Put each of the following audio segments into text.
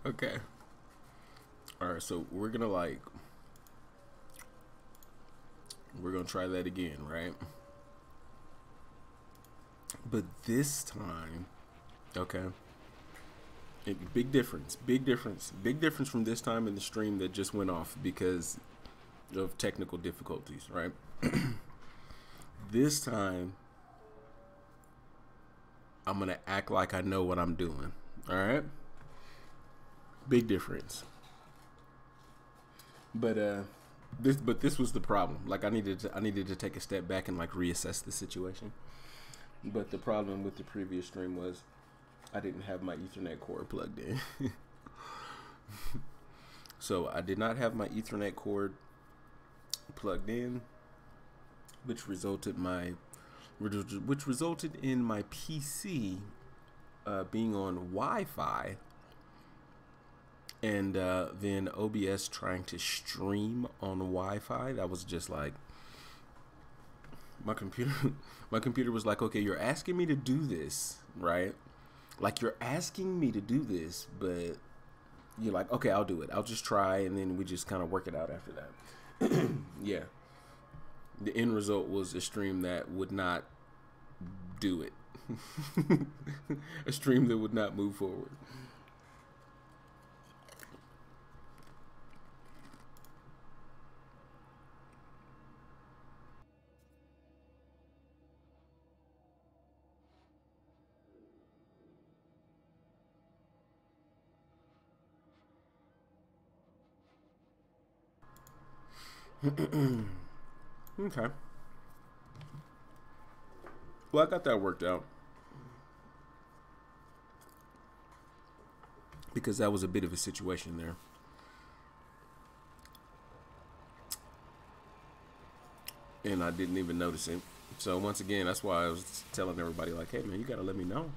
Okay. All right, so we're gonna try that again, right? But this time, okay. Big difference, big difference, big difference from this time in the stream that just went off because of technical difficulties, right? This time, I'm gonna act like I know what I'm doing. All right, big difference. But this was the problem. Like I needed to take a step back and like reassess the situation. But the problem with the previous stream was I didn't have my Ethernet cord plugged in. So I did not have my Ethernet cord plugged in, which resulted in my PC being on Wi-Fi, and then OBS trying to stream on Wi-Fi. That was just like my computer. My computer was like, okay, you're asking me to do this, right? Like you're asking me to do this, but you're like, okay, I'll do it. I'll just try, and then we just kind of work it out after that. Yeah. The end result was a stream that would not do it. A stream that would not move forward. Okay. Well, I got that worked out because that was a bit of a situation there. And I didn't even notice it. So once again, that's why I was telling everybody like, hey man, you gotta let me know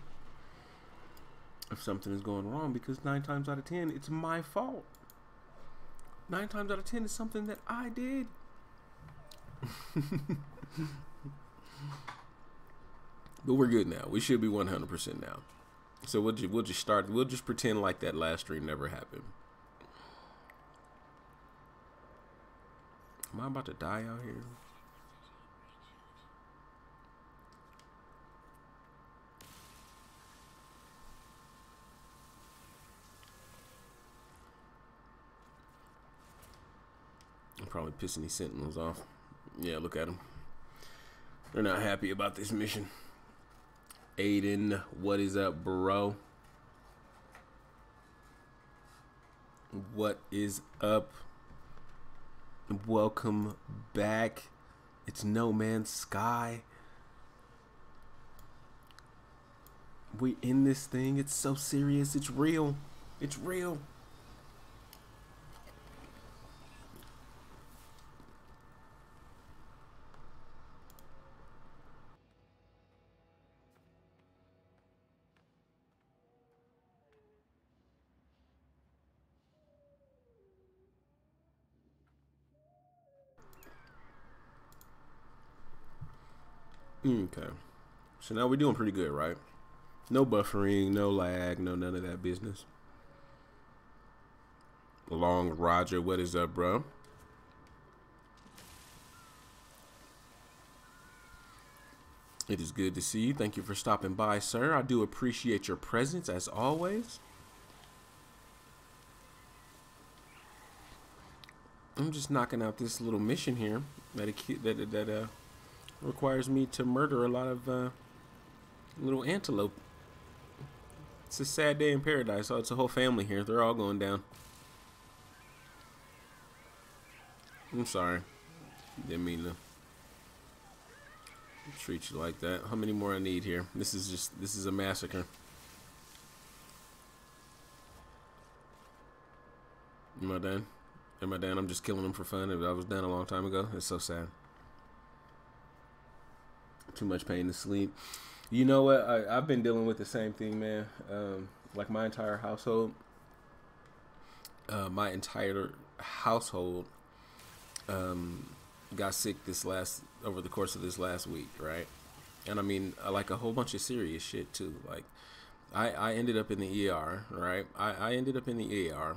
if something is going wrong, because 9 times out of 10, it's my fault. 9 times out of 10 is something that I did. But we're good now. We should be 100% now. So we'll just start. We'll just pretend like that last stream never happened. Am I about to die out here? I'm probably pissing these sentinels off. Yeah, look at them. They're not happy about this mission. Aiden, what is up, bro? What is up? Welcome back. It's No Man's Sky. We in this thing. It's so serious. It's real. It's real. Okay. So now we're doing pretty good, right? No buffering, no lag, no none of that business. Long Roger, what is up, bro? It is good to see you. Thank you for stopping by, sir. I do appreciate your presence as always. I'm just knocking out this little mission here that requires me to murder a lot of little antelope. It's a sad day in paradise. So it's a whole family here. They're all going down. I'm sorry. Didn't mean to treat you like that. How many more I need here? This is a massacre. Am I done? Am I done? I'm just killing them for fun. I was done a long time ago. It's so sad. Too much pain to sleep. You know what? I've been dealing with the same thing, man. Like my entire household. Got sick over the course of this last week, right? And I mean, like a whole bunch of serious shit too. Like, I ended up in the ER, right? I ended up in the ER.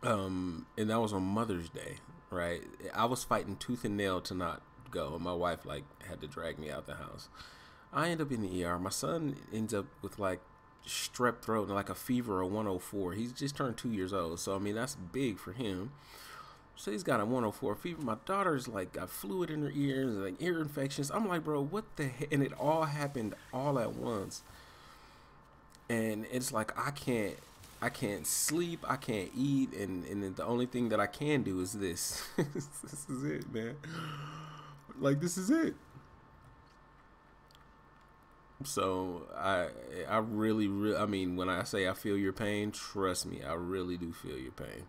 And that was on Mother's Day, right? I was fighting tooth and nail to not go. And my wife, like, had to drag me out the house. I end up in the ER. My son ends up with, like, strep throat and, like, a fever of 104. He's just turned 2 years old. So, I mean, that's big for him. So he's got a 104 fever. My daughter's like got fluid in her ears, like ear infections. I'm like, bro, what the heck? And it all happened all at once. And it's like I can't sleep, I can't eat, and the only thing that I can do is this. This is it, man. Like, this is it. So I really, I mean, when I say I feel your pain, trust me, I really do feel your pain.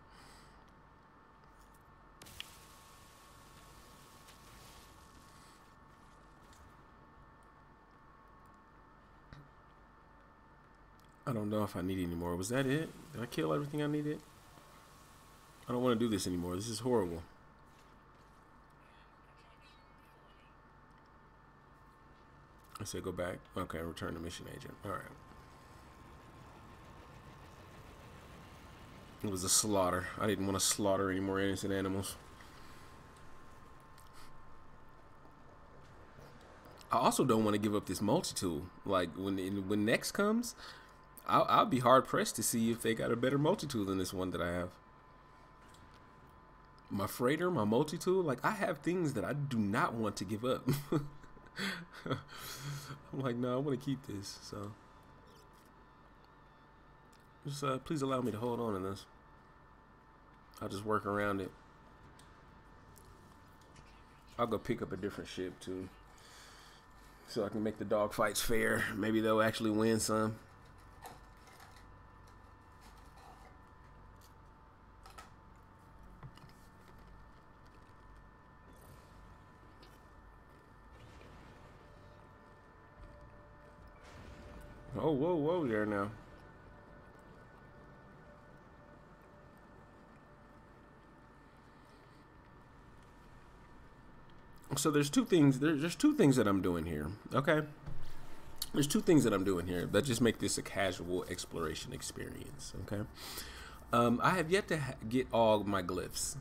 I don't know if I need any more. Was that it? Did I kill everything I needed? I don't want to do this anymore. This is horrible. I said go back. Okay, return to mission agent. All right. It was a slaughter. I didn't want to slaughter any more innocent animals. I also don't want to give up this multi-tool. Like, when next comes, I'll be hard pressed to see if they got a better multi-tool than this one that I have. My freighter, my multi-tool, like, I have things that I do not want to give up. I'm like, no, I want to keep this. So just please allow me to hold on to this. I'll just work around it. I'll go pick up a different ship too, so I can make the dog fights fair. Maybe they'll actually win some. Oh, whoa, whoa there now. So there's two things. There's two things that I'm doing here. Okay. There's two things that I'm doing here that just make this a casual exploration experience. Okay. I have yet to get all my glyphs.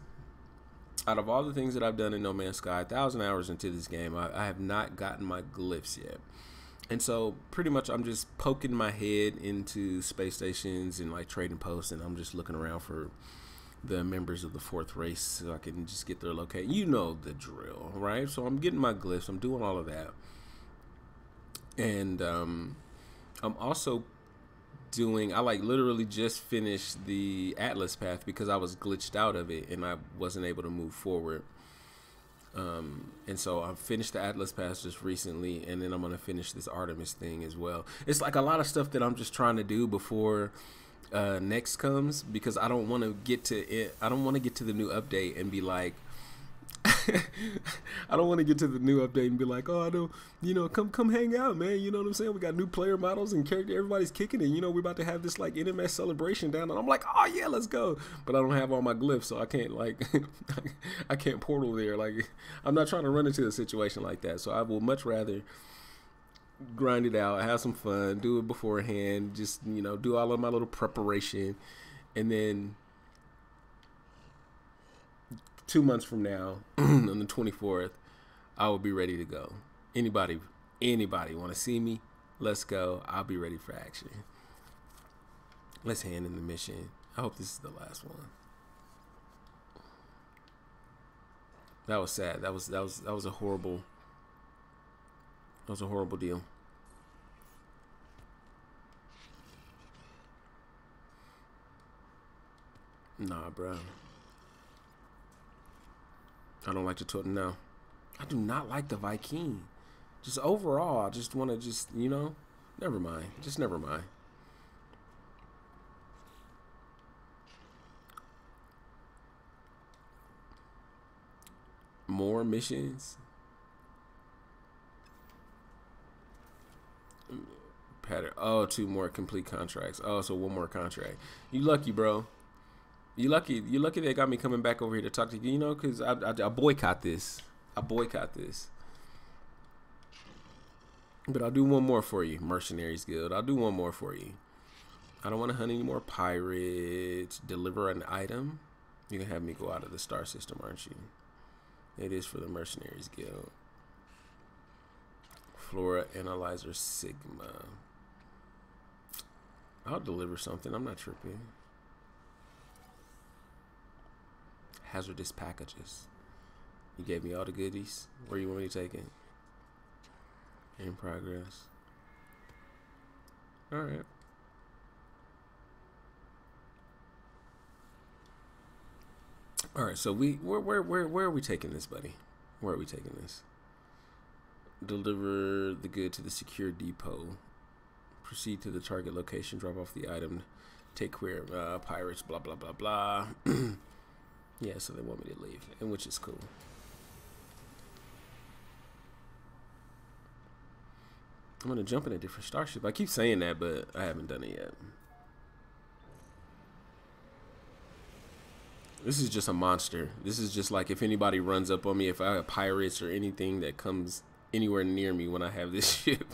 Out of all the things that I've done in No Man's Sky, 1,000 hours into this game, I have not gotten my glyphs yet. And so pretty much I'm just poking my head into space stations and like trading posts, and I'm just looking around for the members of the fourth race so I can just get their location. You know the drill, right? So I'm getting my glyphs. I'm doing all of that. And I'm also doing, I like literally just finished the Atlas path because I was glitched out of it and I wasn't able to move forward. And so I finished the Atlas pass just recently, and then I'm going to finish this Artemis thing as well. It's like a lot of stuff that I'm just trying to do before next comes, because I don't want to get to it. I don't want to get to the new update and be like, I don't want to get to the new update and be like, oh, I don't, you know, come hang out, man. You know what I'm saying? We got new player models and character. Everybody's kicking it. You know, we're about to have this like NMS celebration down. And I'm like, oh yeah, let's go. But I don't have all my glyphs, so I can't like, I can't portal there. Like, I'm not trying to run into a situation like that. So I will much rather grind it out, have some fun, do it beforehand, just, you know, do all of my little preparation, and then 2 months from now, on the 24th, I will be ready to go. Anybody want to see me? Let's go. I'll be ready for action. Let's hand in the mission. I hope this is the last one. That was sad. That was a horrible. That was a horrible deal. Nah, bro. I don't like the Totem. No, I do not like the Viking. Just overall, I just want to just, you know, never mind. Just never mind. More missions. Pattern. Oh, 2 more complete contracts. Oh, so 1 more contract. You lucky, bro. You lucky they got me coming back over here to talk to you, you know, because I boycott this. I boycott this. But I'll do one more for you, Mercenaries Guild. I'll do one more for you. I don't want to hunt any more pirates. Deliver an item. You can have me go out of the star system, aren't you? It is for the Mercenaries Guild. Flora Analyzer Sigma. I'll deliver something. I'm not tripping. Hazardous packages. You gave me all the goodies. Where you want me to take it? In progress. All right. All right. So where are we taking this, buddy? Where are we taking this? Deliver the good to the secure depot. Proceed to the target location. Drop off the item. Take care of pirates. Blah blah blah blah. Yeah. So they want me to leave, and which is cool. I'm gonna jump in a different starship. I keep saying that, but I haven't done it yet. This is just a monster. This is just like if anybody runs up on me, if I have pirates or anything that comes anywhere near me when I have this ship,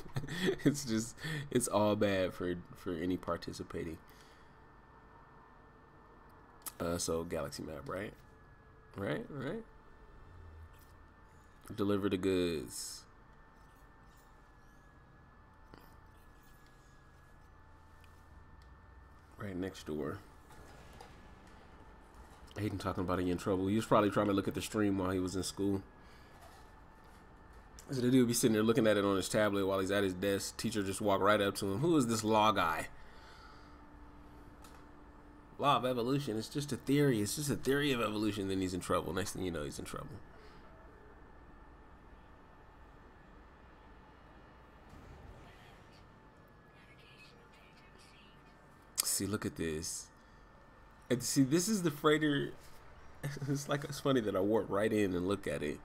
it's all bad for any participating. So galaxy map, right? Right. Deliver the goods. Right next door. Hayden talking about he in trouble. He was probably trying to look at the stream while he was in school. So the dude be sitting there looking at it on his tablet while he's at his desk. Teacher just walked right up to him. Who is this law guy? Law of evolution. It's just a theory. It's just a theory of evolution. Then he's in trouble. Next thing you know, he's in trouble. See, look at this. And see, this is the freighter. It's funny that I warp right in and look at it.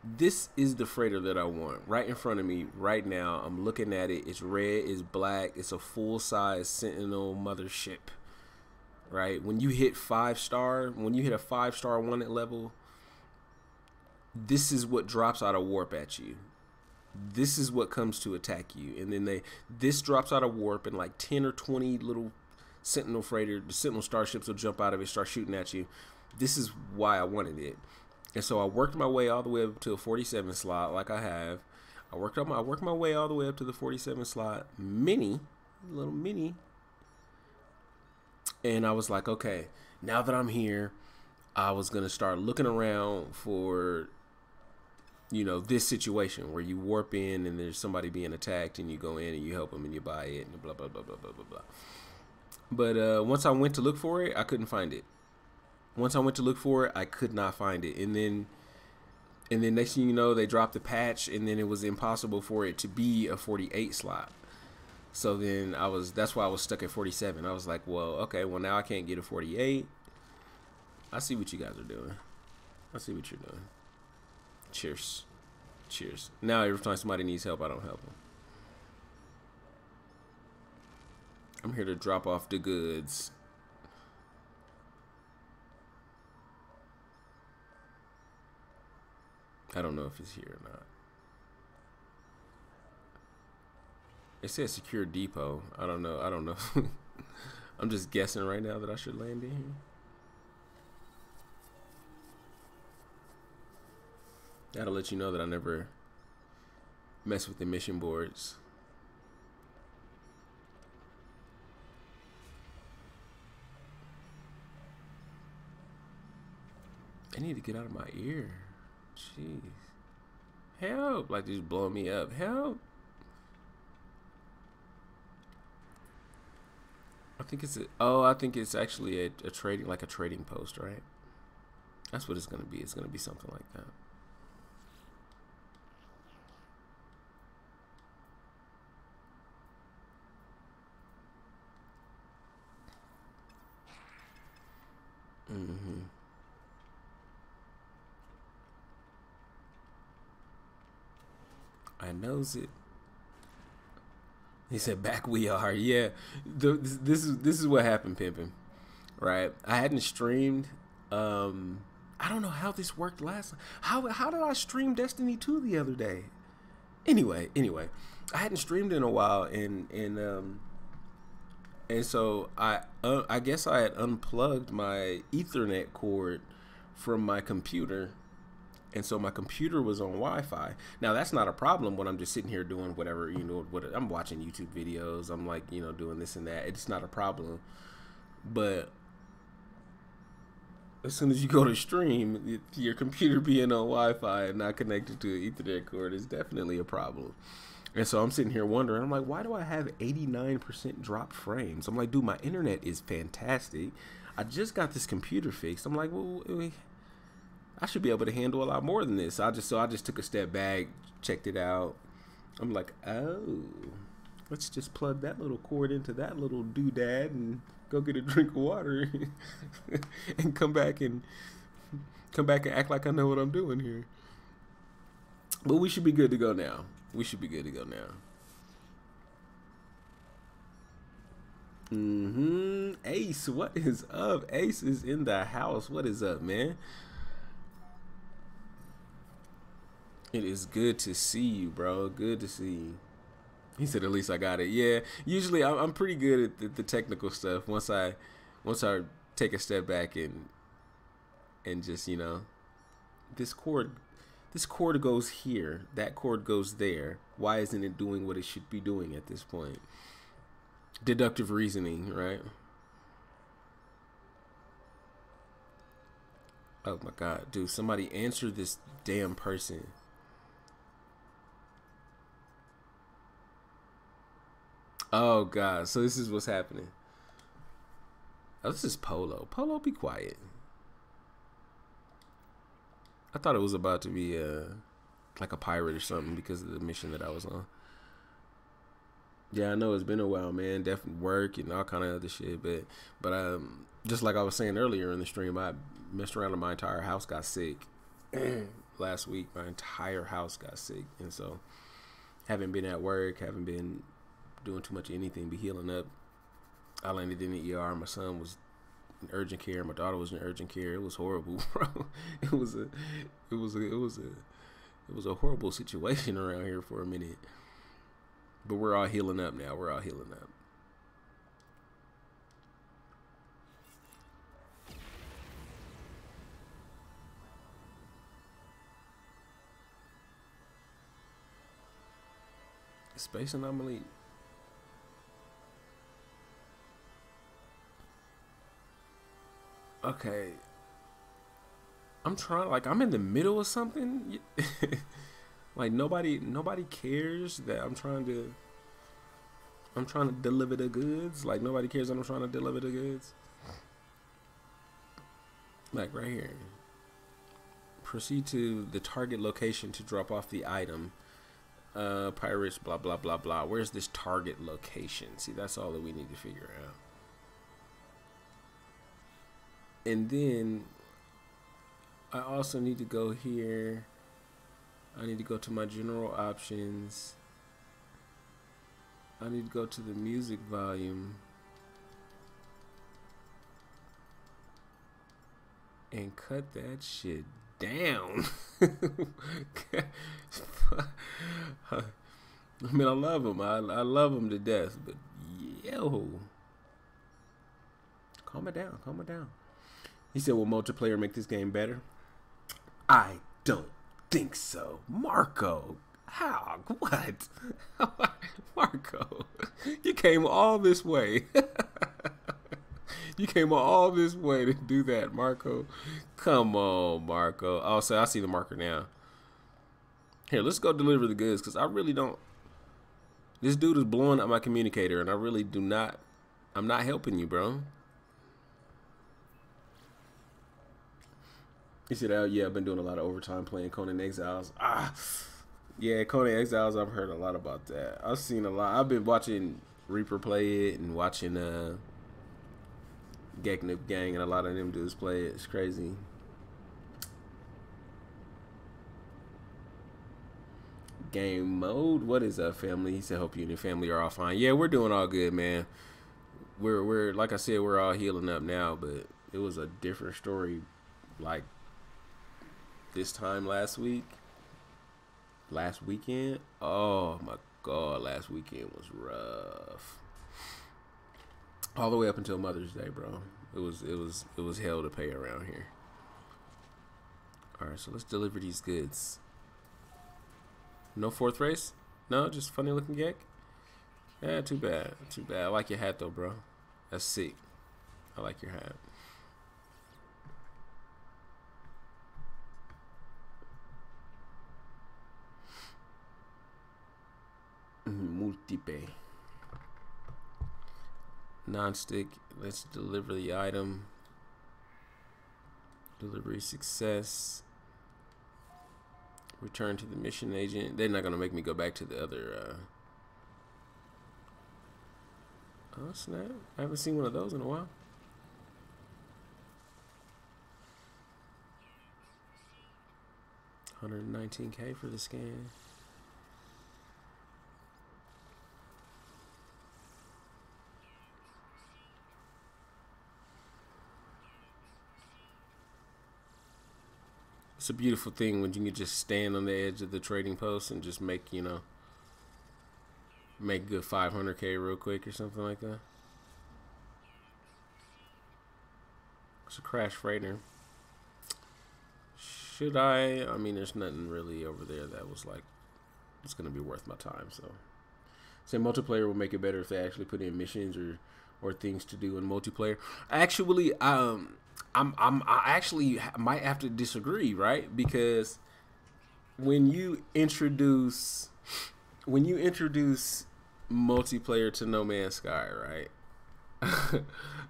This is the freighter that I want right in front of me right now. I'm looking at it. It's red, it's black, it's a full-size Sentinel mothership. Right? When you hit 5-star, when you hit a 5-star wanted level, this is what drops out of warp at you. This is what comes to attack you. And then this drops out of warp, and like 10 or 20 little Sentinel freighter, the Sentinel starships will jump out of it, start shooting at you. This is why I wanted it. And so I worked my way all the way up to a 47 slot, like I have. I worked my way all the way up to the 47 slot, little mini. And I was like, okay, now that I'm here, I was gonna start looking around for, you know, this situation where you warp in and there's somebody being attacked and you go in and you help them and you buy it and blah blah blah blah blah blah blah. But once I went to look for it, I couldn't find it. Once I went to look for it, I could not find it. And then next thing you know, they dropped the patch, and then it was impossible for it to be a 48 slot. So then that's why I was stuck at 47. I was like, well, okay, well now I can't get a 48. I see what you guys are doing. I see what you're doing. Cheers. Cheers. Now every time somebody needs help, I don't help them. I'm here to drop off the goods. I don't know if it's here or not. It says secure depot. I don't know. I'm just guessing right now that I should land in here. That'll let you know that I never mess with the mission boards. I need to get out of my ear. Jeez. Help. Like, just blowing me up. Help. I think it's actually a trading post, right? That's what it's gonna be. It's gonna be something like that. Mm-hmm. I knows it. He said, "Back we are." Yeah, this is what happened, pimping. Right? I hadn't streamed. I don't know how this worked last. How did I stream Destiny 2 the other day? Anyway, I hadn't streamed in a while, and so I guess I had unplugged my Ethernet cord from my computer, and so my computer was on Wi-Fi. Now that's not a problem when I'm just sitting here doing whatever, what I'm watching YouTube videos. I'm like, doing this and that. It's not a problem. But as soon as you go to stream, your computer being on Wi-Fi and not connected to an Ethernet cord is definitely a problem. And so I'm sitting here wondering, I'm like, why do I have 89% dropped frames? I'm like, dude, my internet is fantastic. I just got this computer fixed. I'm like, well, I should be able to handle a lot more than this. I just took a step back, checked it out. I'm like, oh, let's just plug that little cord into that little doodad and go get a drink of water and come back and act like I know what I'm doing here. But we should be good to go now. Ace, what is up? Ace is in the house. What is up, man? It is good to see you, bro. Good to see you. He said, at least I got it. Yeah, usually I'm pretty good at the technical stuff. Once I take a step back and just, this cord goes here. That cord goes there. Why isn't it doing what it should be doing at this point? Deductive reasoning, right? Oh my God, dude, somebody answer this damn person. Oh God, so this is what's happening. Oh, this is Polo. Polo, be quiet. I thought it was about to be like a pirate or something because of the mission that I was on. Yeah, I know it's been a while, man. Definitely work and all kind of other shit, but just like I was saying earlier in the stream, I messed around and my entire house got sick. Last week, my entire house got sick, and so haven't been at work, haven't been doing too much of anything, be healing up. I landed in the ER. My son was in urgent care. My daughter was in urgent care. It was horrible, bro. It was a horrible situation around here for a minute. But we're all healing up now. We're all healing up. Space anomaly. Okay. I'm trying, like, I'm in the middle of something. Like nobody cares that I'm trying to deliver the goods. Like nobody cares that I'm trying to deliver the goods. Like right here. Proceed to the target location to drop off the item. Pirates, blah blah blah blah. Where's this target location? See, that's all that we need to figure out. And then I also need to go here. I need to go to my general options. I need to go to the music volume and cut that shit down. I mean, I love them. I love them to death, but yo, calm it down. Calm it down. He said, will multiplayer make this game better? I don't think so. Marco, how? What? Marco, you came all this way. You came all this way to do that, Marco. Come on, Marco. Oh, so I see the marker now. Here, let's go deliver the goods, because I really don't. This dude is blowing up my communicator, and I really do not. I'm not helping you, bro. He said, oh, yeah, I've been doing a lot of overtime playing Conan Exiles. Yeah, Conan Exiles, I've heard a lot about that. I've seen a lot. I've been watching Reaper play it and watching Geknip Gang and a lot of them dudes play it. It's crazy. Game mode? What is up, family? He said, hope you and your family are all fine. Yeah, we're doing all good, man. We're like I said, we're all healing up now, but it was a different story like this time last week. Last weekend? Oh my god, last weekend was rough. All the way up until Mother's Day, bro. It was hell to pay around here. All right, so let's deliver these goods. No fourth race? No, just funny looking gag. Yeah, too bad. Too bad. I like your hat though, bro. That's sick. I like your hat. Multipay. Non-stick. Let's deliver the item. Delivery success. Return to the mission agent. They're not gonna make me go back to the other. Oh snap! I haven't seen one of those in a while. $119K for the scan. It's a beautiful thing when you can just stand on the edge of the trading post and just make, you know, make good 500K real quick or something like that. It's a crash freighter. Should I mean, there's nothing really over there that was like, it's going to be worth my time. So say multiplayer will make it better if they actually put in missions or things to do in multiplayer. Actually, I actually might have to disagree, right? Because when you introduce multiplayer to No Man's Sky, right?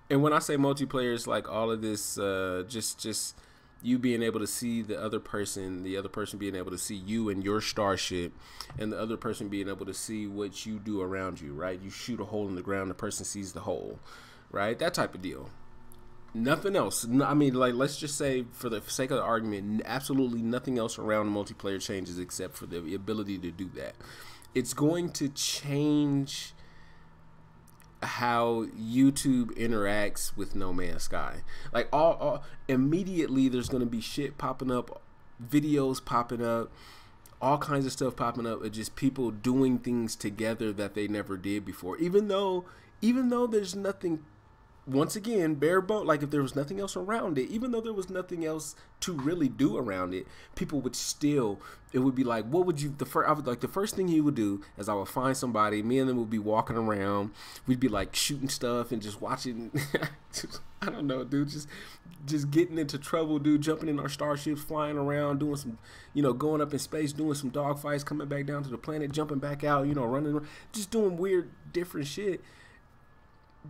And when I say multiplayer, it's like all of this, just you being able to see the other person being able to see you and your starship, and the other person being able to see what you do around you, right? You shoot a hole in the ground, the person sees the hole, right? That type of deal. Nothing else. I mean, like, let's just say, for the sake of the argument, absolutely nothing else around multiplayer changes except for the ability to do that. It's going to change how YouTube interacts with No Man's Sky. Like, all immediately, there's going to be shit popping up, videos popping up, all kinds of stuff popping up, of just people doing things together that they never did before. Even though there's nothing. Once again, bare bone, like if there was nothing else around it, even though there was nothing else to really do around it, people would still, it would be like, what would you, the first thing he would do is I would find somebody, me and them would be walking around, we'd be like shooting stuff and just watching, I don't know, dude, just getting into trouble, dude, jumping in our starships, flying around, doing some, going up in space, doing some dogfights, coming back down to the planet, jumping back out, running around, just doing weird, different shit.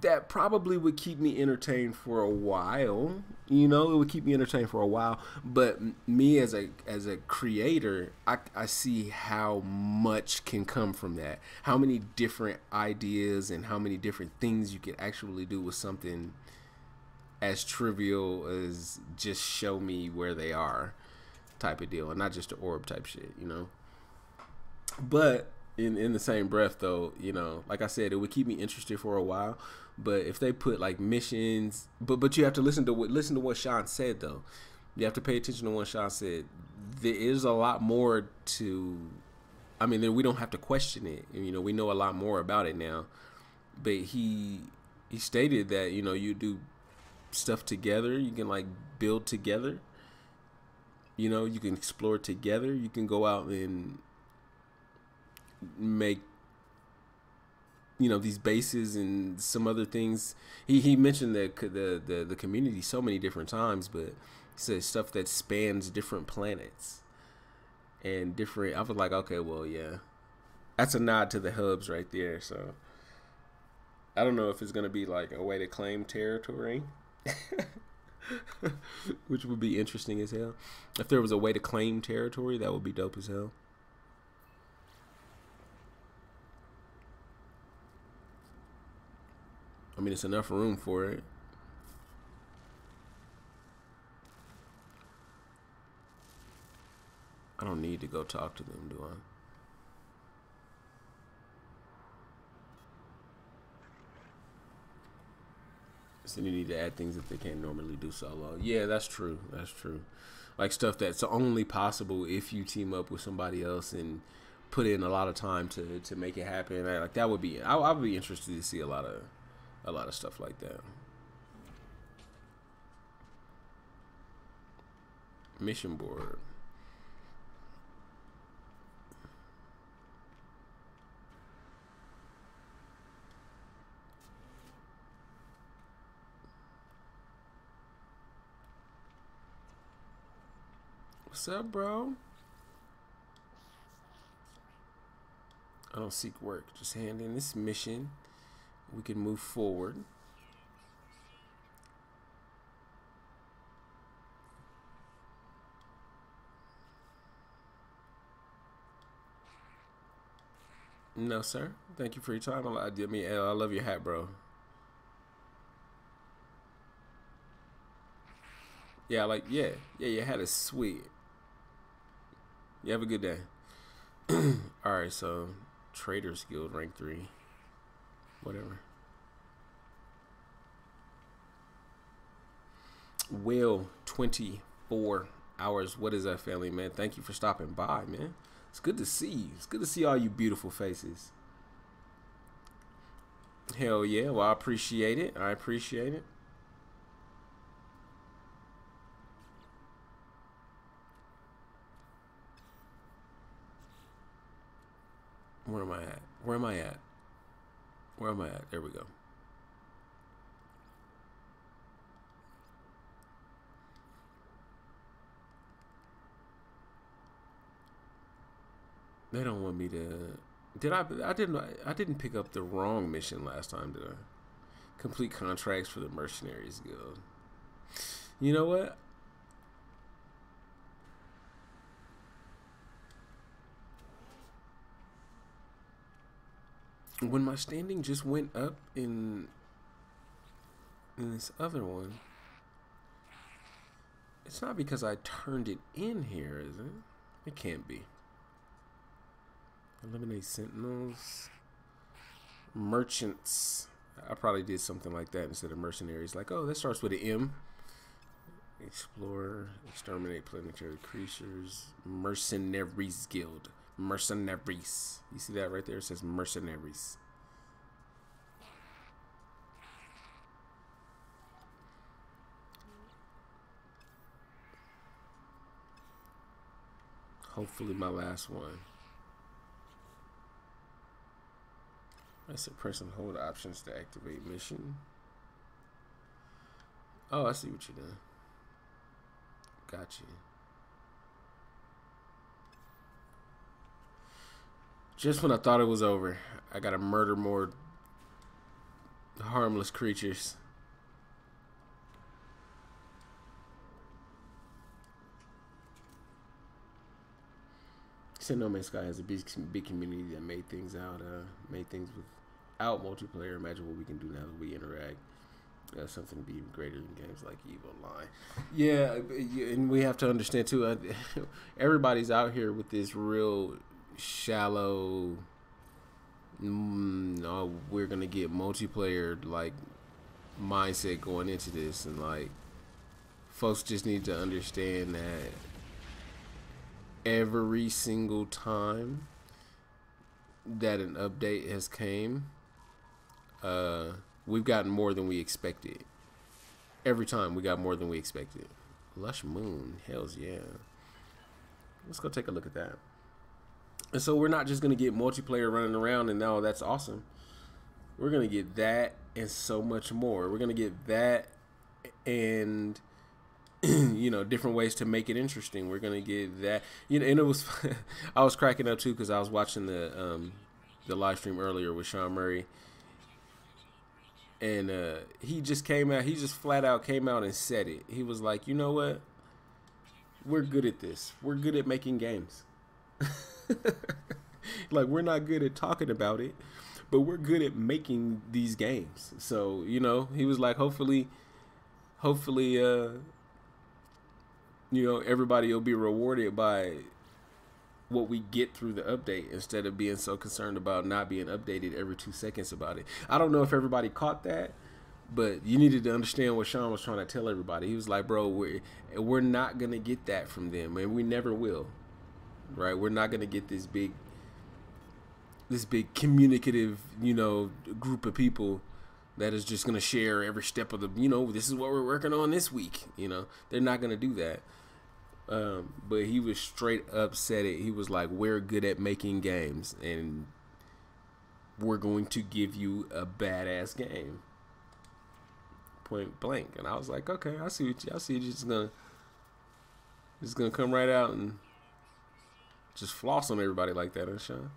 That probably would keep me entertained for a while. It would keep me entertained for a while. But me as a creator, I see how much can come from that. How many different ideas and how many different things you can actually do with something as trivial as just show me where they are type of deal. And not just the orb type shit, But in the same breath, though, like I said, it would keep me interested for a while. But if they put like missions, but you have to listen to what Sean said, though. You have to pay attention to what Sean said. There is a lot more to. I mean, we don't have to question it. We know a lot more about it now. But he stated that you do stuff together. You can like build together. You can explore together. You can go out and make these bases and some other things. He mentioned the community so many different times, but he said stuff that spans different planets and different. I was like, okay, well, yeah, that's a nod to the hubs right there. So I don't know if it's gonna be like a way to claim territory, which would be interesting as hell. If there was a way to claim territory, that would be dope as hell. I mean, it's enough room for it. I don't need to go talk to them, do I? So you need to add things that they can't normally do solo. Yeah, that's true. That's true. like stuff that's only possible if you team up with somebody else and put in a lot of time to make it happen. Like that would be, I would be interested to see a lot of stuff like that. Mission board. What's up, bro? I don't seek work. Just hand in this mission. We can move forward. No, sir. Thank you for your time. I love your hat, bro. Yeah, yeah, your hat is sweet. You have a good day. All right, so Traders Guild rank 3. Whatever. Will 24 hours. What is that, family, man? Thank you for stopping by, man. It's good to see you. It's good to see all you beautiful faces. Hell yeah. Well, I appreciate it. I appreciate it. Where am I at? Where am I at? Where am I at? There we go. They don't want me to. I didn't pick up the wrong mission last time, did I? Complete contracts for the Mercenaries Guild. You know what? When my standing just went up in this other one, it's not because I turned it in here, is it? It can't be. Eliminate sentinels. Merchants. I probably did something like that instead of mercenaries. Like, oh, that starts with an M. Explorer. Exterminate planetary creatures. Mercenaries Guild. Mercenaries. You see that right there? It says mercenaries. Hopefully my last one. I said press and hold options to activate mission. Oh, I see what you're doing. Gotcha. Just when I thought it was over, I gotta murder more harmless creatures. Said No Man's Sky has a big community that made things without multiplayer. Imagine what we can do now that we interact. Something to be even greater than games like EVE Online. Yeah, and we have to understand too. Everybody's out here with this real shallow. Oh, we're gonna get multiplayer like mindset going into this, and like folks just need to understand that every single time that an update has came, we've gotten more than we expected. Every time we got more than we expected. Lush Moon, hells yeah. Let's go take a look at that. And so we're not just gonna get multiplayer running around and no, that's awesome. We're gonna get that and so much more. We're gonna get that and you know, different ways to make it interesting. We're gonna get that, you know, and it was I was cracking up too because I was watching the live stream earlier with Sean Murray, and he just came out. He just flat out came out and said it. He was like, you know what? We're good at this. We're good at making games. Like we're not good at talking about it, but we're good at making these games. So you know, he was like, hopefully. You know, everybody will be rewarded by what we get through the update instead of being so concerned about not being updated every 2 seconds about it. I don't know if everybody caught that, But you needed to understand what Sean was trying to tell everybody. He was like, bro, we're not gonna get that from them, and we never will. Right? We're not gonna get this big communicative, group of people that is just gonna share every step of the, this is what we're working on this week. They're not gonna do that. But he was straight up said it. He was like, we're good at making games, and we're going to give you a badass game. Point blank. And I was like, okay, I see what you just gonna come right out and just floss on everybody like that, huh, Sean?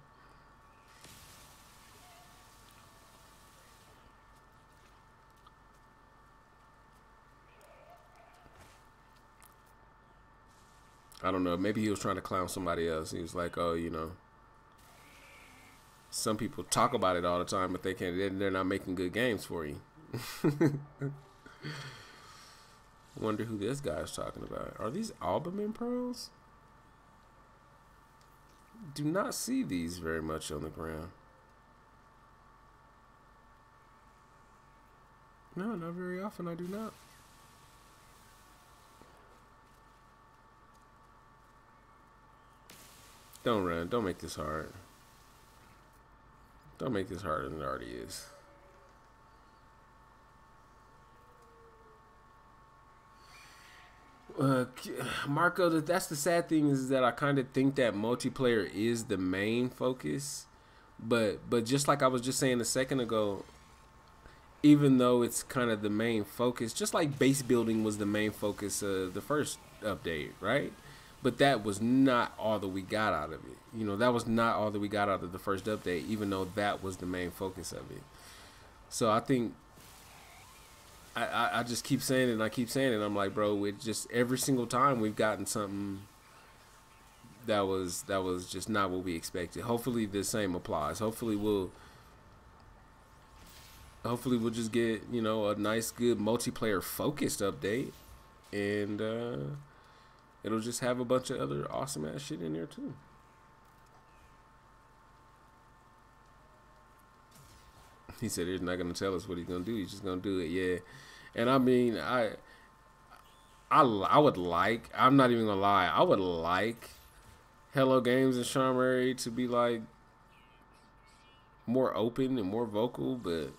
I don't know. Maybe he was trying to clown somebody else. He was like, oh, some people talk about it all the time, but they're not making good games for you. Wonder who this guy's talking about. Are these albumin pearls? Do not see these very much on the ground. No, not very often. I do not. Don't run. Don't make this hard. Don't make this harder than it already is. Marco, that's the sad thing, is that I kind of think that multiplayer is the main focus, but just like I was just saying a second ago, even though it's kind of the main focus, just like base building was the main focus of the first update, right? But that was not all that we got out of it. That was not all that we got out of the first update, even though that was the main focus of it. So I think I just keep saying it and I keep saying it. I'm like, bro, it just every single time we've gotten something that was just not what we expected. Hopefully the same applies. Hopefully we'll just get, a nice, good multiplayer focused update, and it'll just have a bunch of other awesome ass shit in there too. He said he's not gonna tell us what he's gonna do. He's just gonna do it, yeah. And I mean, I would like. I'm not even gonna lie. I would like Hello Games and Sean Murray to be like more open and more vocal, but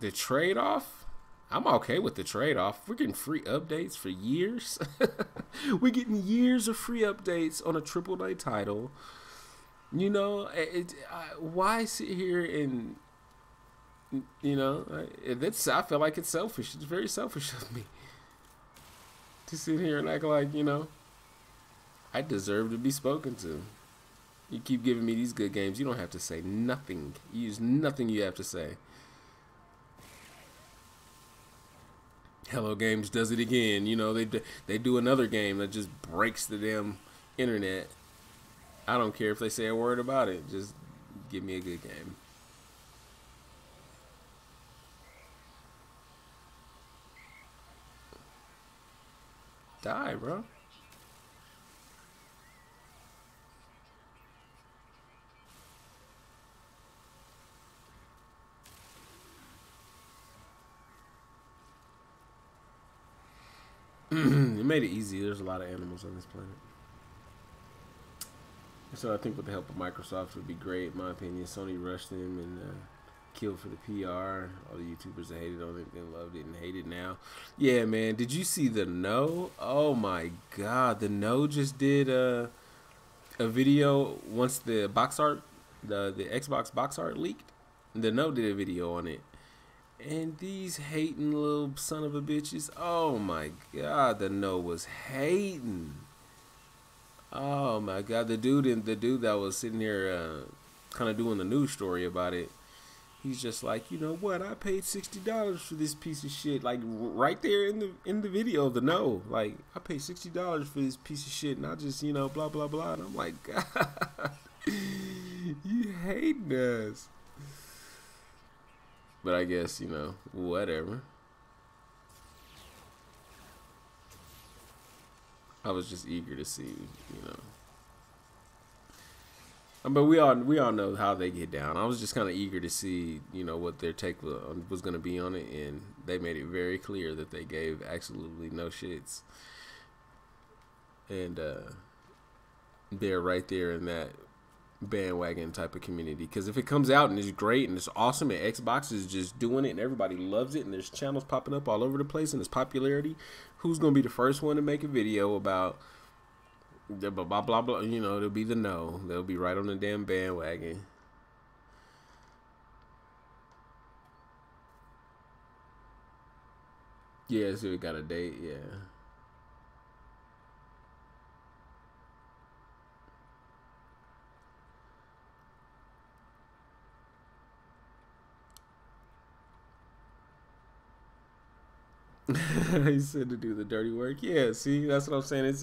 the trade-off, I'm okay with the trade-off. We're getting free updates for years. We're getting years of free updates on a AAA title. Why sit here and, I feel like it's selfish. It's very selfish of me to sit here and act like, I deserve to be spoken to. You keep giving me these good games. You don't have to say nothing. You use nothing you have to say. Hello Games does it again. They do another game that just breaks the damn internet. I don't care if they say a word about it. Just give me a good game. Die, bro. It made it easy. There's a lot of animals on this planet. So I think with the help of Microsoft, it would be great, in my opinion. Sony rushed them and killed for the PR. All the YouTubers that hated on it and loved it and hate it now. Yeah, man. Did you see the No? Oh my God, the No just did a video once the box art, the Xbox box art leaked. The No did a video on it. And these hating little son of a bitches, oh my God, the No was hating. Oh my God, the dude that was sitting here kind of doing the news story about it, he's just like, you know what, I paid $60 for this piece of shit. Like right there in the video, the No, like, I paid $60 for this piece of shit, and I just, blah blah blah. And I'm like, God, you hating us. But I guess, whatever. I was just eager to see, But we all know how they get down. I was just kind of eager to see, what their take was going to be on it, and they made it very clear that they gave absolutely no shits, and they're right there in that bandwagon type of community. Because if it comes out and it's great and it's awesome, and Xbox is just doing it and everybody loves it, and there's channels popping up all over the place and it's popularity, who's going to be the first one to make a video about blah blah blah blah? It'll be the no. They'll be right on the damn bandwagon. Yeah, so we got a date. Yeah. He said to do the dirty work. Yeah, see, that's what I'm saying. It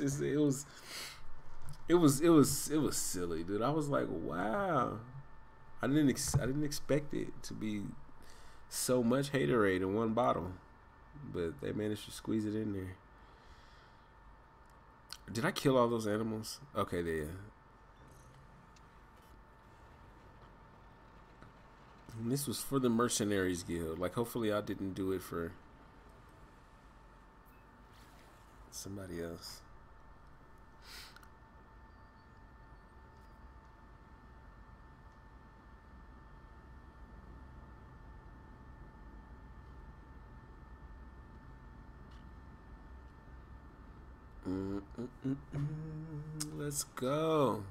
was silly, dude. I was like, wow. I didn't expect it to be so much haterade in one bottle, but they managed to squeeze it in there. Did I kill all those animals? Okay, there. And this was for the Mercenaries Guild. Like, hopefully, I didn't do it for somebody else. Let's go.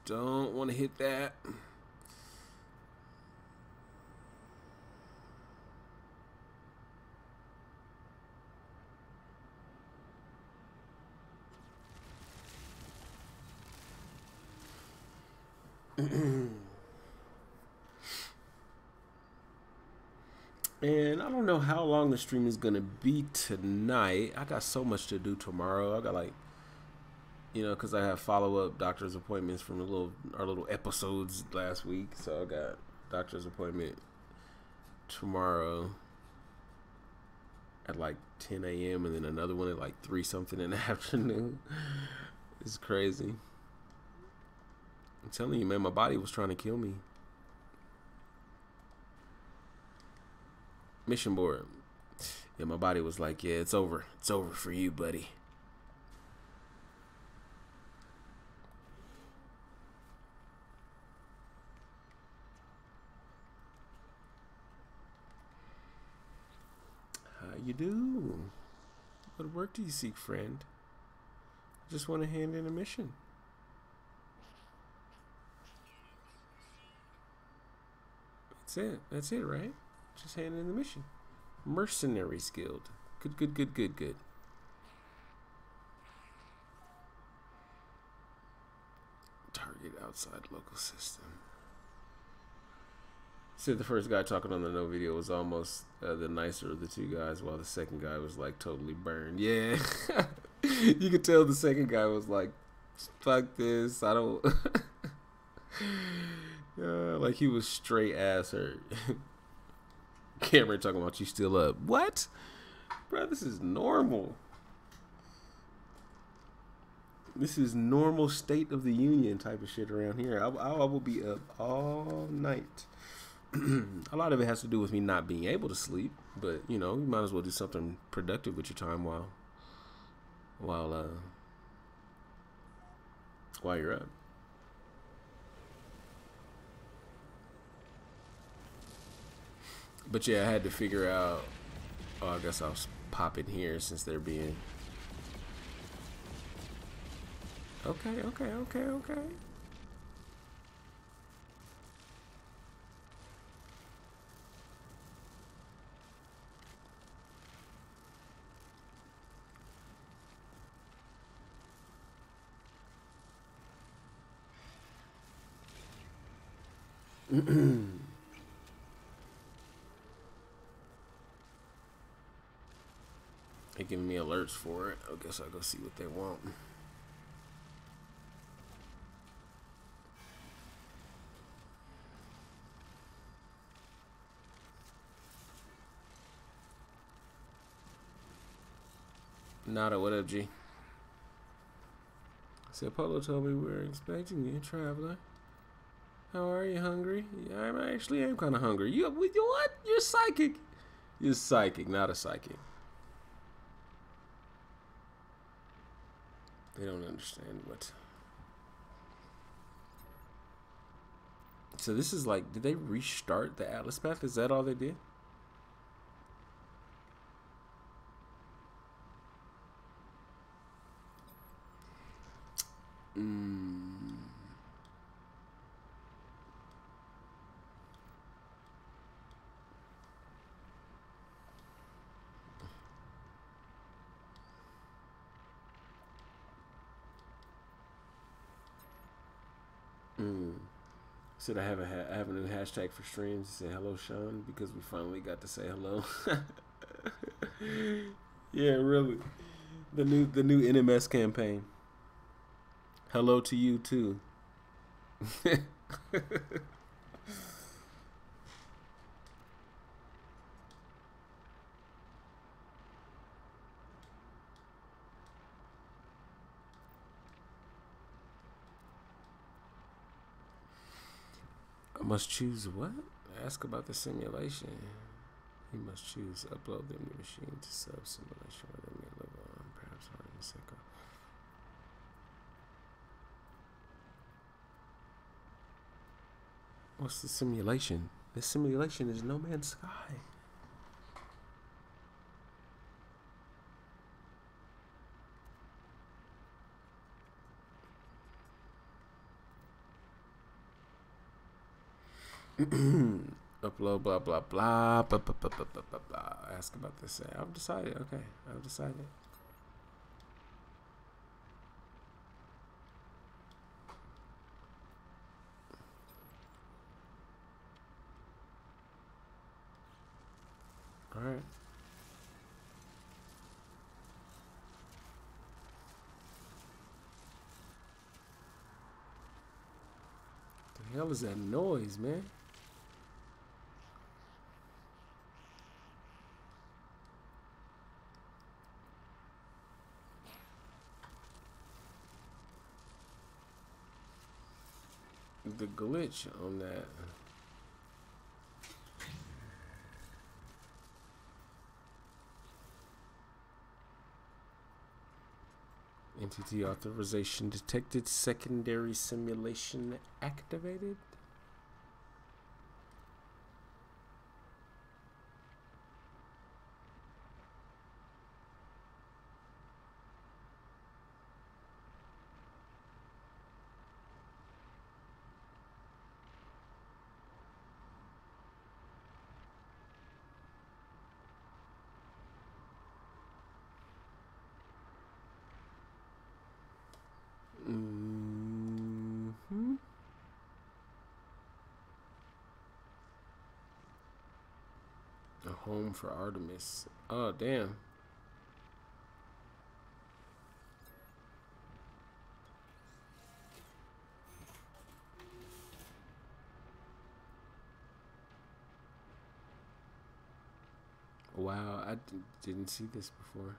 Don't want to hit that. And I don't know how long the stream is gonna be tonight. I got so much to do tomorrow. I got because I have follow-up doctor's appointments from our little episodes last week. So I got doctor's appointment tomorrow at like 10 a.m. and then another one at like 3 something in the afternoon. It's crazy. I'm telling you, man, my body was trying to kill me. Mission board. Yeah, my body was like, yeah, it's over. It's over for you, buddy. How you do? What work do you seek, friend? Just want to hand in a mission. That's it, right? Just hand in the mission. Mercenaries Guild. Good. Target outside local system. Said the first guy talking on the no video was almost the nicer of the two guys, while the second guy was like totally burned. Yeah. You could tell the second guy was like, fuck this, I don't... like he was straight ass hurt. Cameron talking about you still up. What? Bro, this is normal. This is normal State of the Union type of shit around here. I will be up all night. A lot of it has to do with me not being able to sleep, but you might as well do something productive with your time while you're up. But yeah, I had to figure out. Oh, I guess I'll pop in here since they're being. Okay. They're giving me alerts for it. I guess I'll go see what they want. Nada, what up, G? Said Polo told me we were expecting you, traveler. How are you? Hungry? Yeah, I actually am kind of hungry. You what? You're psychic. You're psychic, not a psychic. They don't understand what. So this is like, did they restart the Atlas path? Is that all they did? Said I have a new hashtag for streams. Say hello, Sean, because we finally got to say hello. Yeah, really. The new NMS campaign. Hello to you too. I must choose what? Ask about the simulation. You must choose upload them to machine to sub simulation where they may live on, perhaps hard in a second. What's the simulation? The simulation is No Man's Sky. Upload blah blah blah blah blah blah blah blah blah. Ask about this. I've decided. Okay, I've decided. All right. The hell is that noise, man? The glitch on that. Entity authorization detected. Secondary simulation activated. A home for Artemis. Oh, damn. Wow, I didn't see this before.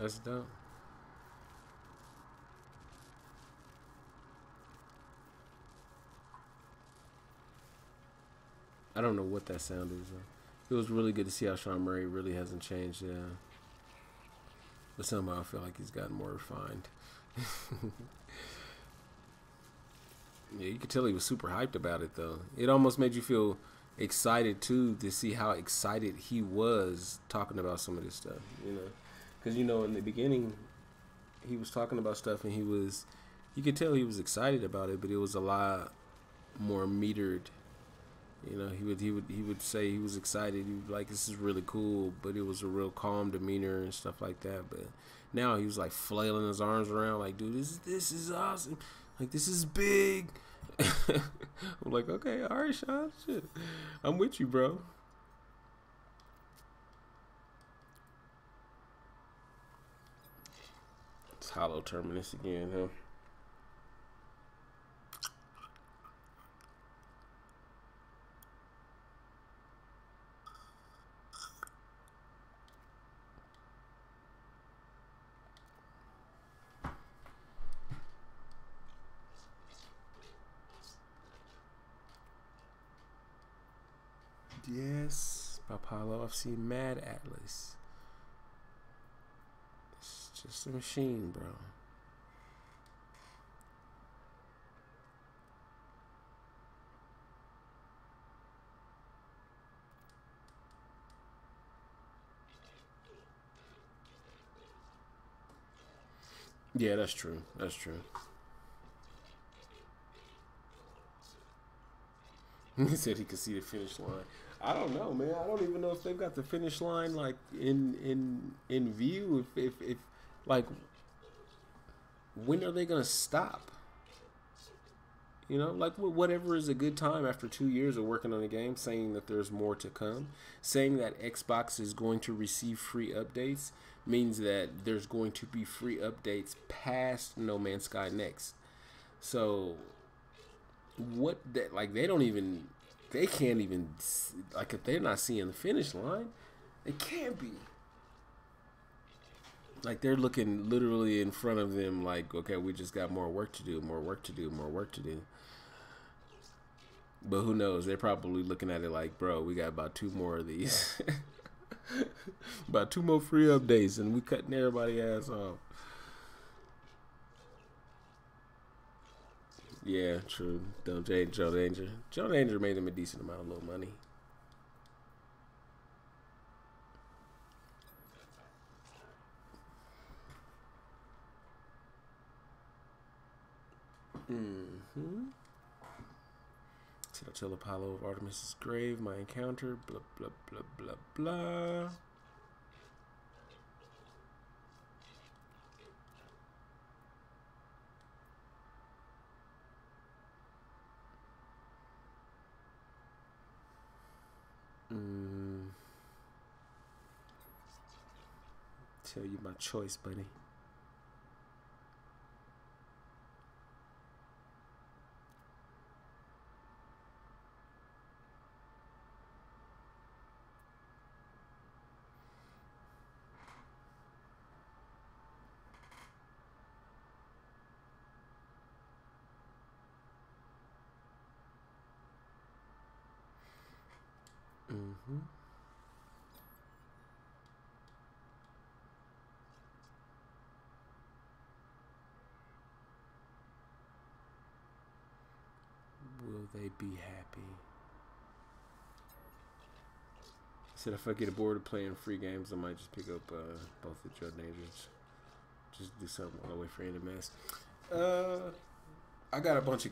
That's dope. I don't know what that sound is, though. It was really good to see how Sean Murray really hasn't changed. But somehow I feel like he's gotten more refined. Yeah, you could tell he was super hyped about it, though. It almost made you feel excited, too, to see how excited he was talking about some of this stuff, you know? Because, you know, in the beginning, he was talking about stuff and you could tell he was excited about it, but it was a lot more metered. You know, he would say he was excited. He was like, this is really cool, but it was a real calm demeanor and stuff like that. But now he was like flailing his arms around, like, dude, this is awesome. Like, this is big. I'm like, okay, all right, Sean, shit, I'm with you, bro. It's hollow terminus again, huh? Yes, Apollo. I've seen Mad Atlas. It's just a machine, bro. Yeah, that's true. That's true. He said he could see the finish line. I don't know, man. I don't even know if they've got the finish line like in view. If like, when are they gonna stop? You know, like whatever is a good time after 2 years of working on a game, saying that there's more to come, saying that Xbox is going to receive free updates means that there's going to be free updates past No Man's Sky next. So what that like they can't even like if they're not seeing the finish line, they can't be. Like they're looking literally in front of them like, okay, we just got more work to do, more work to do, more work to do. But who knows? They're probably looking at it like, bro, we got about 2 more of these. About 2 more free updates and we cutting everybody ass off. Yeah, true. Joe Danger. Joe Danger made him a decent amount of little money. Mm-hmm. Said I tell Apollo of Artemis's grave, my encounter, blah, blah, blah, blah, blah. Tell you my choice, buddy. Mm-hmm. Will they be happy? Said if I get bored of playing free games, I might just pick up both the Joe Dangers. Just do something while I wait for NMS. I got a bunch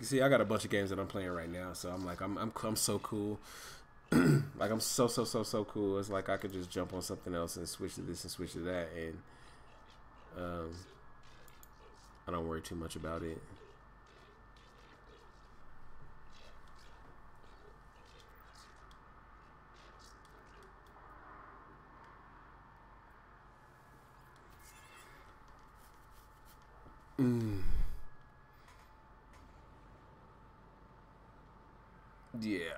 of games that I'm playing right now, so I'm like I'm so cool. Like I'm so cool. It's like I could just jump on something else and switch to this and switch to that, and I don't worry too much about it. Yeah.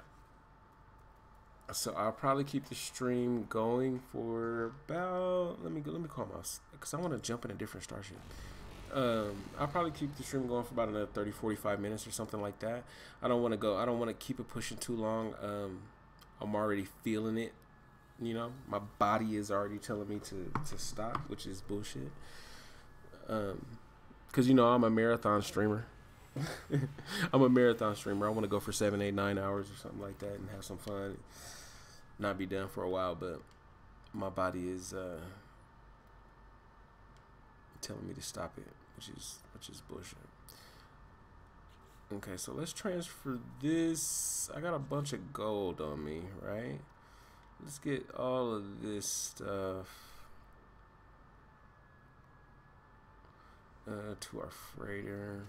So I'll probably keep the stream going for about let me call my because I want to jump in a different starship. I'll probably keep the stream going for about another 30-45 minutes or something like that. I don't want to keep it pushing too long. I'm already feeling it. You know, my body is already telling me to stop, which is bullshit. Because you know I'm a marathon streamer. I'm a marathon streamer. I want to go for 7, 8, 9 hours or something like that and have some fun. Not be done for a while, but my body is telling me to stop it, which is bullshit. Okay, so let's transfer this. I got a bunch of gold on me, right? Let's get all of this stuff to our freighter.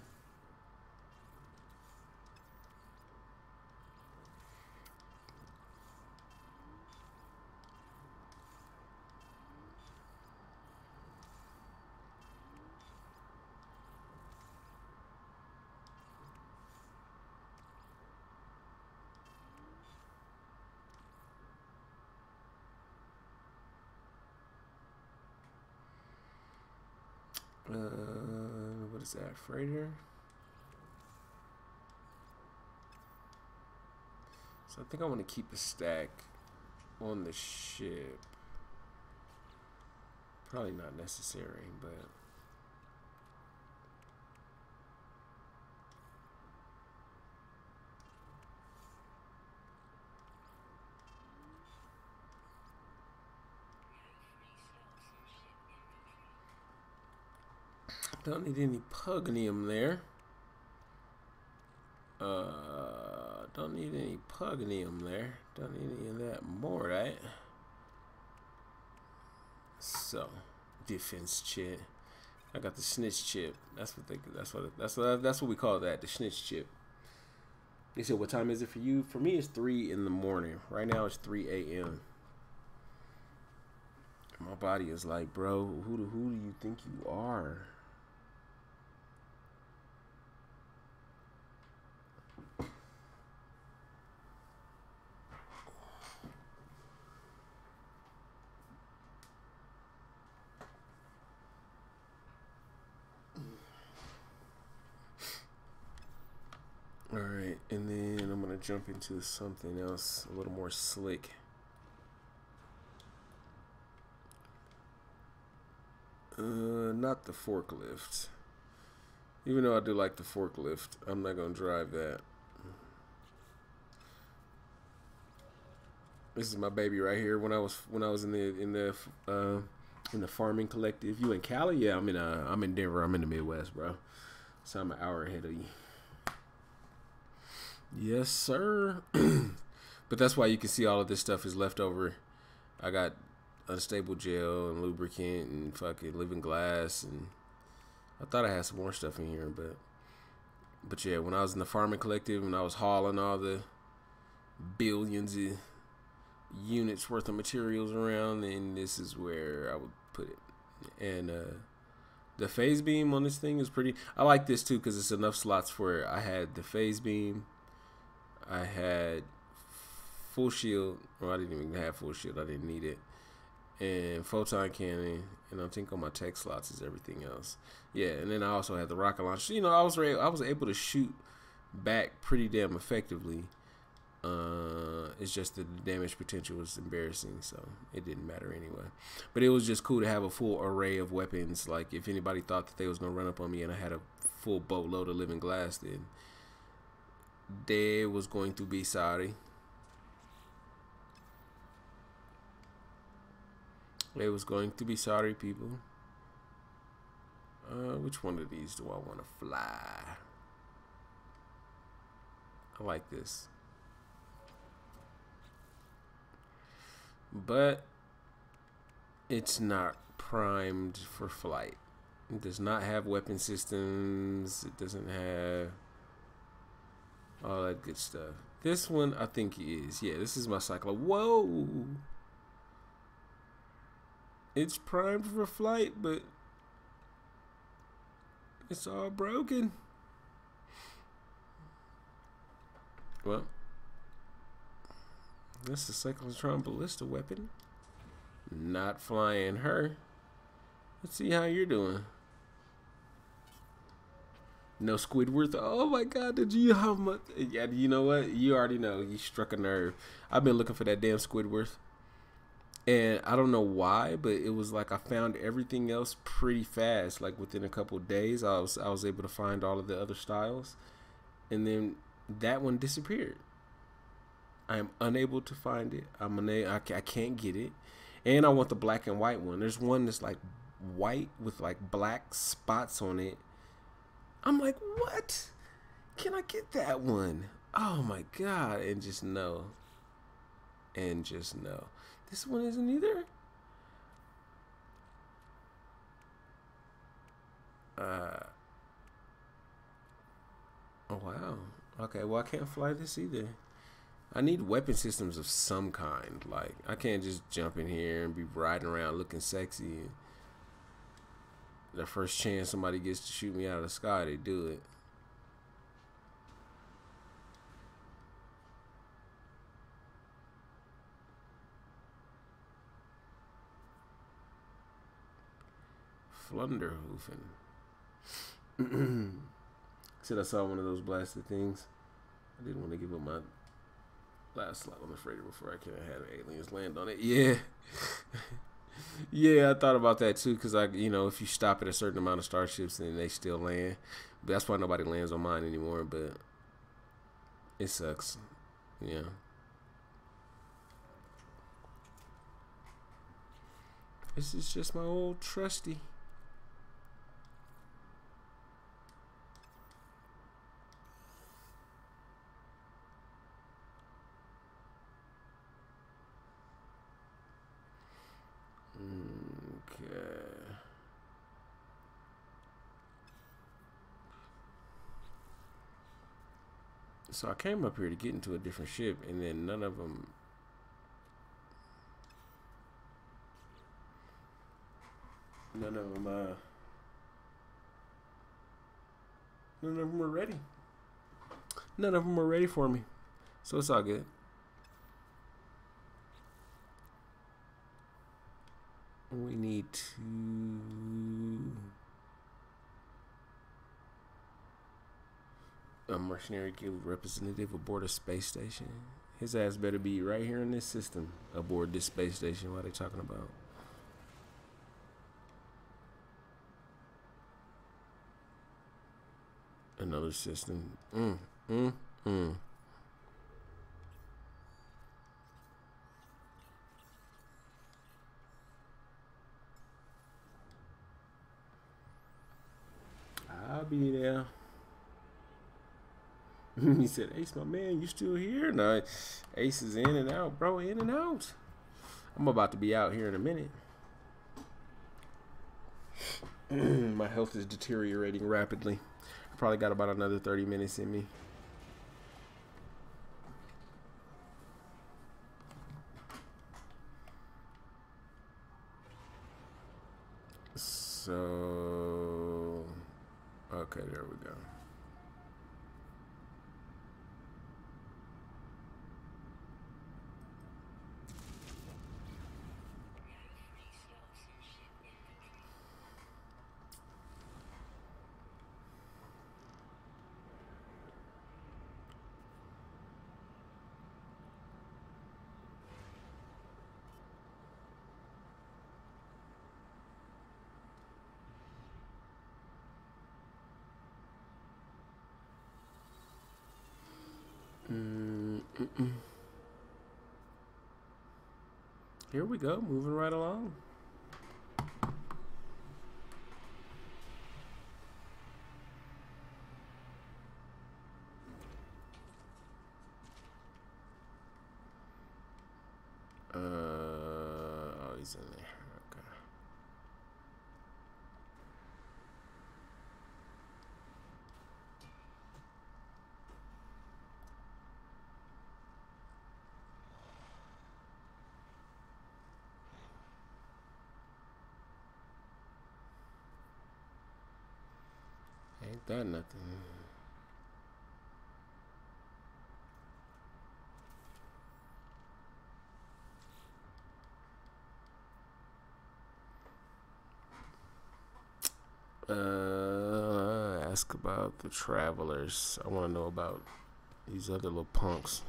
What is that? Freighter. So I think I want to keep a stack on the ship. Probably not necessary, but don't need any pugnium there. Don't need any pugnium there. Don't need any of that more, right? So, defense chip. I got the snitch chip. That's what we call that, the snitch chip. They said, what time is it for you? For me, it's 3 in the morning. Right now, it's 3 a.m. My body is like, bro, who do you think you are? All right, and then I'm gonna jump into something else a little more slick. Not the forklift. Even though I do like the forklift, I'm not gonna drive that. This is my baby right here. When I was in the farming collective. You in Cali? Yeah, I'm in Denver. I'm in the Midwest, bro. So I'm an hour ahead of you. Yes, sir. But that's why you can see all of this stuff is left over. I got unstable gel and lubricant and fucking living glass, and I thought I had some more stuff in here, but yeah, when I was in the farming collective and I was hauling all the billions of units worth of materials around, and this is where I would put it. And the phase beam on this thing is pretty. I like this too because it's enough slots for. I had the phase beam. I had full shield. Well, I didn't even have full shield. I didn't need it. And photon cannon, and I think on my tech slots is everything else. Yeah, and then I also had the rocket launcher. You know, I was able to shoot back pretty damn effectively. It's just that the damage potential was embarrassing, so it didn't matter anyway. But it was just cool to have a full array of weapons. Like if anybody thought that they was gonna run up on me and I had a full boatload of living glass, then they was going to be sorry. They was going to be sorry, people. Which one of these do I want to fly? I like this. But it's not primed for flight. It does not have weapon systems. It doesn't have all that good stuff. This one, I think is. Yeah, this is my cycler. Whoa! It's primed for flight, but it's all broken. Well, this is a cyclotron ballista weapon. Not flying her. Let's see how you're doing. No Squidward. Oh my God! Did you how much? Yeah, you know what? You already know. You struck a nerve. I've been looking for that damn Squidward. And I don't know why, but it was like I found everything else pretty fast. Like within a couple of days, I was able to find all of the other styles, and then that one disappeared. I am unable to find it. I can't get it, and I want the black and white one. There's one that's like white with like black spots on it. I'm like, what? Can I get that one? Oh my God! And just no. And just no. This one isn't either. Oh wow. Okay, well I can't fly this either. I need weapon systems of some kind. Like I can't just jump in here and be riding around looking sexy. The first chance somebody gets to shoot me out of the sky, they do it. Flunderhoofen. Said I saw one of those blasted things. I didn't want to give up my last slot on the freighter before I could have had aliens land on it. Yeah. Yeah, I thought about that too, because if you stop at a certain amount of starships, then they still land. But that's why nobody lands on mine anymore, but it sucks. Yeah. This is just my old trusty. Okay. So I came up here to get into a different ship, and then none of them were ready. None of them were ready for me. So it's all good. We need to... A mercenary guild representative aboard a space station. His ass better be right here in this system aboard this space station. What are they talking about? Another system. I'll be there. He said, Ace, my man, you still here? No, Ace is in and out, bro, in and out. I'm about to be out here in a minute. My health is deteriorating rapidly. I probably got about another 30 minutes in me. So, okay, there we go. Here we go, moving right along. Oh, he's in there. Okay. Ain't that nothing. Ask about the travelers. I want to know about these other little punks.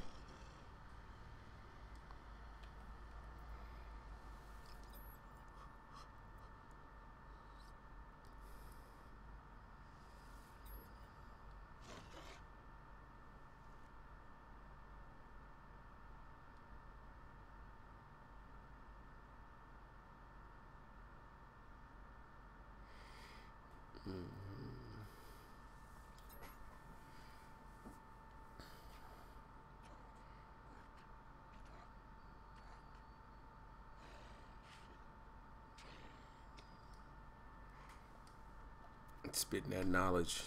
Spitting that knowledge.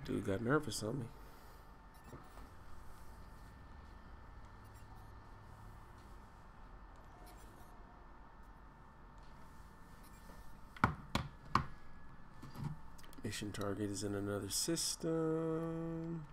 Dude got nervous on me. Mission target is in another system.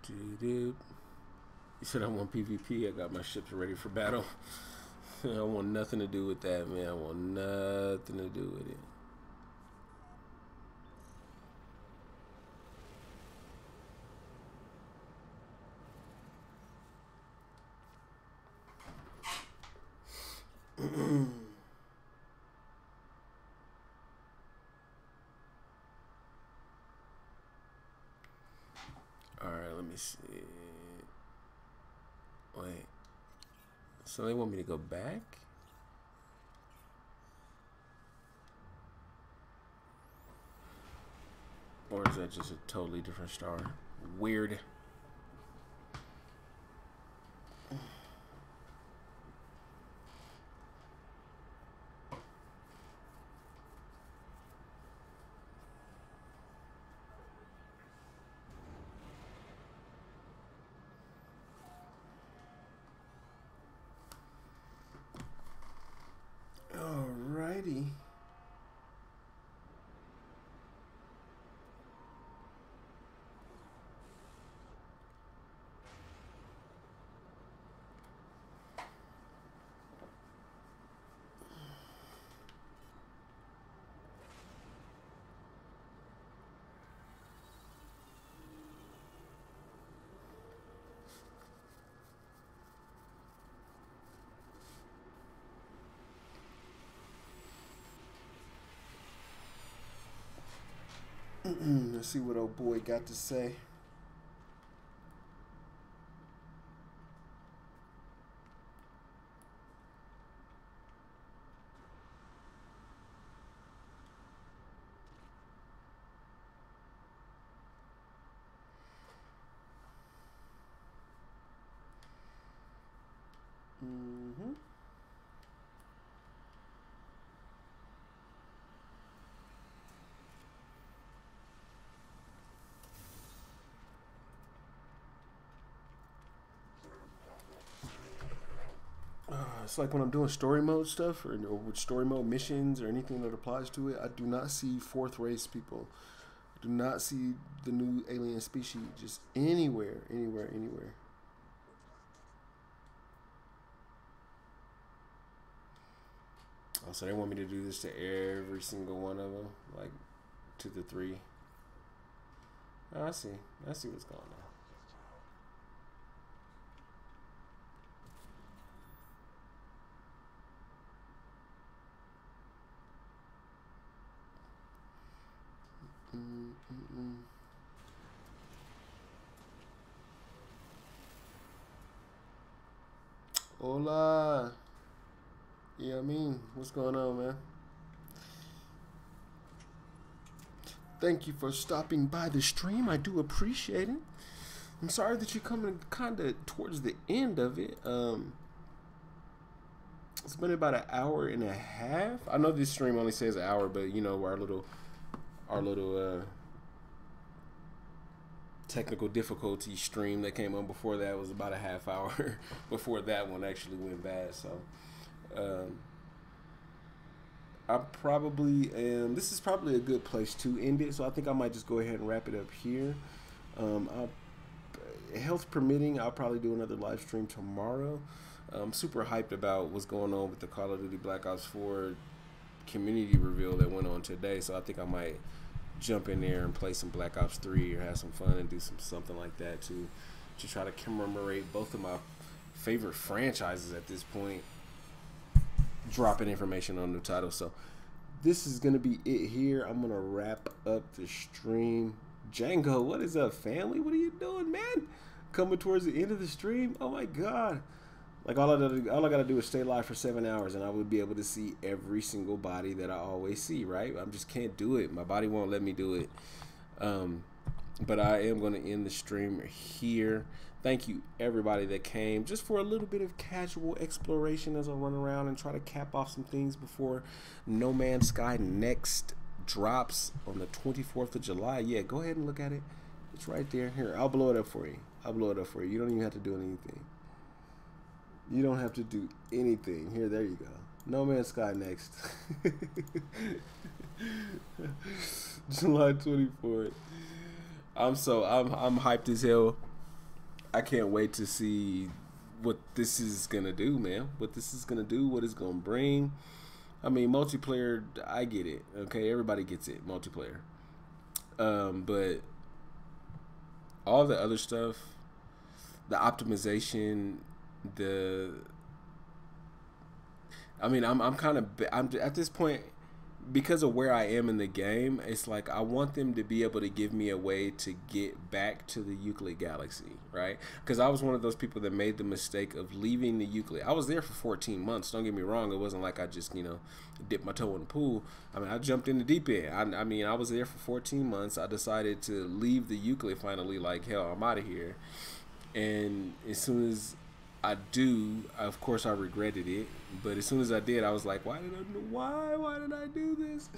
Dude, you said I want PvP. I got my ships ready for battle. I want nothing to do with that, man. I want nothing to do with it. Alright, let me see. Wait. So they want me to go back? Or is that just a totally different star? Weird. Alrighty. Let's see what old boy got to say. It's like when I'm doing story mode stuff or with story mode missions or anything that applies to it, I do not see fourth race people. I do not see the new alien species just anywhere. Oh, so they want me to do this to every single one of them, like to the 3. Oh, I see what's going on. Hola. Yeah, what's going on, man? Thank you for stopping by the stream. I do appreciate it. I'm sorry that you're coming kind of towards the end of it. It's been about an hour and a half. I know this stream only says an hour, but you know our little technical difficulty stream that came on before that was about a half hour before that one actually went bad. So I probably am. This is probably a good place to end it. So I think I might just go ahead and wrap it up here. Health permitting, I'll probably do another live stream tomorrow. I'm super hyped about what's going on with the Call of Duty Black Ops 4 community reveal that went on today. So I think I might jump in there and play some Black Ops 3 or have some fun and do something like that to try to commemorate both of my favorite franchises at this point, dropping information on new titles. So this is gonna be it here. I'm gonna wrap up the stream. Django, what is up, family? What are you doing, man? Coming towards the end of the stream. Oh my god. Like all I gotta do is stay live for 7 hours and I would be able to see every single body that I always see, right? I just can't do it. My body won't let me do it. But I am going to end the stream here. Thank you, everybody that came just for a little bit of casual exploration as I run around and try to cap off some things before No Man's Sky next drops on the 24th of July. Yeah, go ahead and look at it. It's right there. Here, I'll blow it up for you. I'll blow it up for you. You don't even have to do anything. You don't have to do anything. Here, there you go. No Man's Sky next. July 24th. I'm hyped as hell. I can't wait to see what this is gonna do, man. What this is gonna do, what it's gonna bring. I mean, multiplayer, I get it. Okay, everybody gets it, multiplayer. But all the other stuff, the optimization, I'm at this point, because of where I am in the game, it's like I want them to be able to give me a way to get back to the Euclid Galaxy, right? Because I was one of those people that made the mistake of leaving the Euclid. I was there for 14 months. Don't get me wrong. It wasn't like I just, dipped my toe in the pool. I mean, I jumped in the deep end. I was there for 14 months. I decided to leave the Euclid finally, like, hell, I'm out of here. And as soon as I do, of course I regretted it, but as soon as I did, I was like, why did I do this?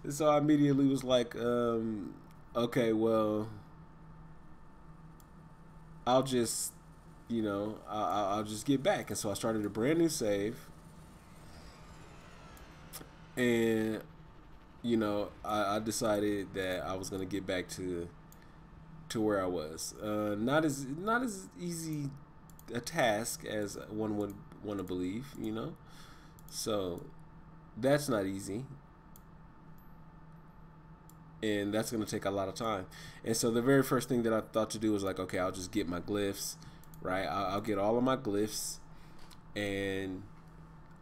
And so I immediately was like, okay, well, I'll just, I'll just get back. And so I started a brand new save, and I decided that I was gonna get back to where I was. Not as easy a task as one would want to believe, so that's not easy, and that's going to take a lot of time. And so the very first thing that I thought to do was like, okay, I'll just get my glyphs, right? I'll get all of my glyphs, and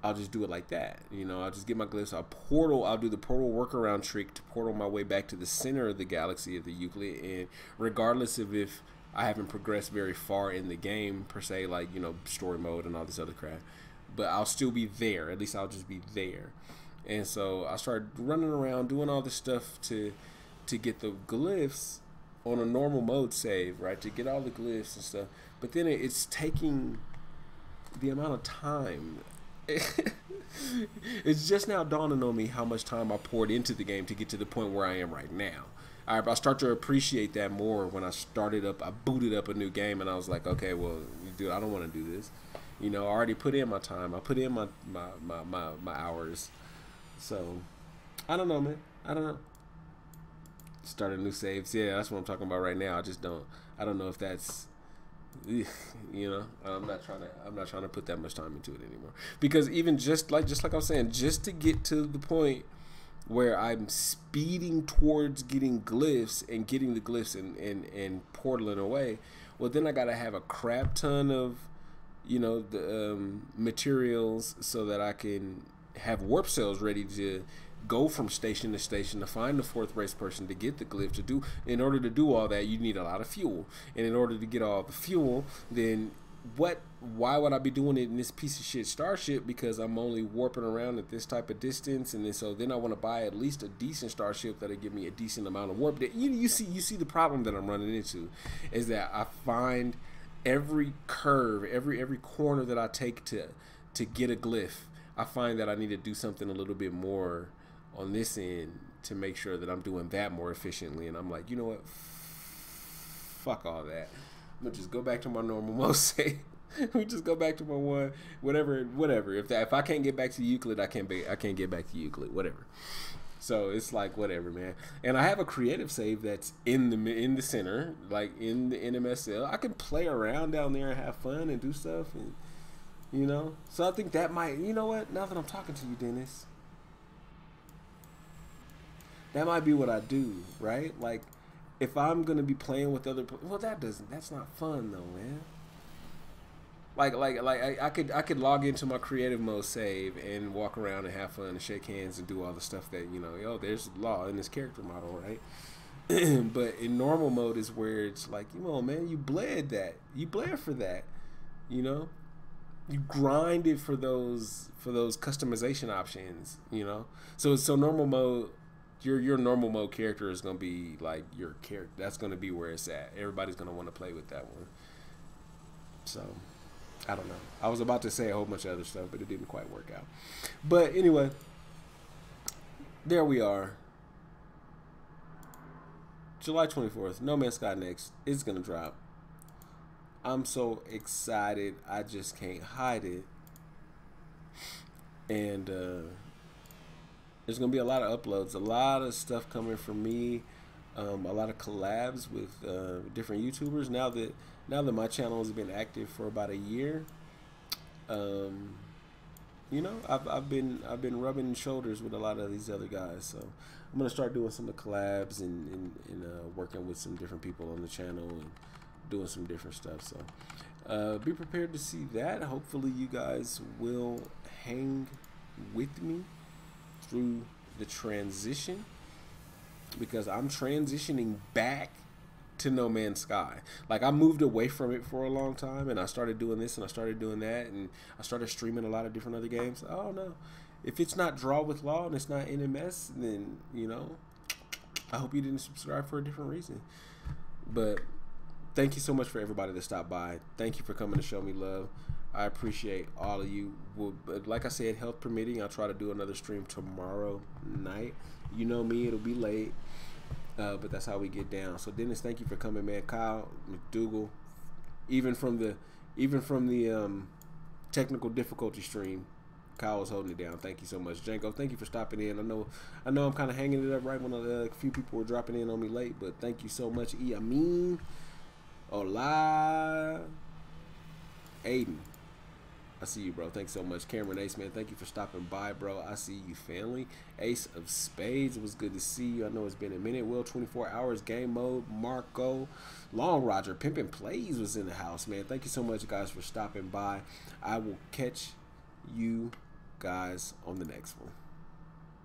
I'll just do it like that. I'll just get my glyphs. I'll do the portal workaround trick to portal my way back to the center of the galaxy of the Euclid, and regardless of if I haven't progressed very far in the game per se, like, story mode and all this other crap, but I'll still be there. At least I'll just be there. And so I started running around doing all this stuff to get the glyphs on a normal mode save, right? To get all the glyphs and stuff. But then it's taking the amount of time. It's just now dawning on me how much time I poured into the game to get to the point where I am right now. I start to appreciate that more when I booted up a new game, and I was like, okay, well, dude, I don't want to do this. I already put in my time. I put in my hours. So, I don't know, man. I don't know. Starting new saves. Yeah, that's what I'm talking about right now. I don't know if that's, I'm not trying to put that much time into it anymore. Because even just like I was saying, just to get to the point where I'm speeding towards getting glyphs and getting the glyphs and portaling away, well, then I gotta have a crap ton of, the materials so that I can have warp cells ready to go from station to station to find the fourth race person to get the glyph to do. In order to do all that, you need a lot of fuel, and in order to get all the fuel, then why would I be doing it in this piece of shit starship? Because I'm only warping around at this type of distance, and then I want to buy at least a decent starship that'll give me a decent amount of warp. You see the problem that I'm running into is that I find every curve, every corner that I take to get a glyph, I find that I need to do something a little bit more on this end to make sure that I'm doing that more efficiently. And I'm like, you know what? Fuck all that. I'm gonna just go back to my normal mode save. We just go back to my one, whatever. If I can't get back to Euclid, I can't get back to Euclid, whatever. So it's like whatever, man. And I have a creative save that's in the center, like in the NMSL. I can play around down there and have fun and do stuff, and So I think that might, what? Now that I'm talking to you, Dennis, that might be what I do, right? Like, if I'm gonna be playing with other, that's not fun though, man. I could log into my creative mode save and walk around and have fun and shake hands and do all the stuff that there's law in this character model, right? But in normal mode is where it's like, man, you bled for that, you grinded for those customization options, So normal mode. Your normal mode character is gonna be like your character. That's gonna be where it's at. Everybody's gonna want to play with that one. So I don't know. I was about to say a whole bunch of other stuff, but it didn't quite work out. But anyway, there we are. July 24th, No Man's Sky next. It's gonna drop. I'm so excited. I just can't hide it. And there's gonna be a lot of uploads, a lot of stuff coming from me, a lot of collabs with different YouTubers. Now that my channel has been active for about a year, you know, I've been rubbing shoulders with a lot of these other guys. So I'm gonna start doing some of the collabs and working with some different people on the channel and doing some different stuff. So be prepared to see that. Hopefully you guys will hang with me through the transition, because I'm transitioning back to No Man's Sky. Like, I moved away from it for a long time, and I started doing this and I started doing that, and I started streaming a lot of different other games. I don't know. If it's not Draw with Law and it's not NMS, then, you know, I hope you didn't subscribe for a different reason. But thank you so much for everybody that stopped by. Thank you for coming to show me love. I appreciate all of you. Like I said, health permitting, I'll try to do another stream tomorrow night. You know me, it'll be late, but that's how we get down. So Dennis, thank you for coming, man. Kyle, McDougal, even from the technical difficulty stream, Kyle was holding it down. Thank you so much. Django, thank you for stopping in. I know I'm kind of hanging it up right when a few people were dropping in on me late, but thank you so much. Amin, Ola, Aiden, I see you, bro. Thanks so much. Cameron Ace, man, thank you for stopping by, bro. I see you, family. Ace of Spades, it was good to see you. I know it's been a minute. Will, 24 hours, game mode. Marco, Long Roger, Pimpin' Plays was in the house, man. Thank you so much, guys, for stopping by. I will catch you guys on the next one.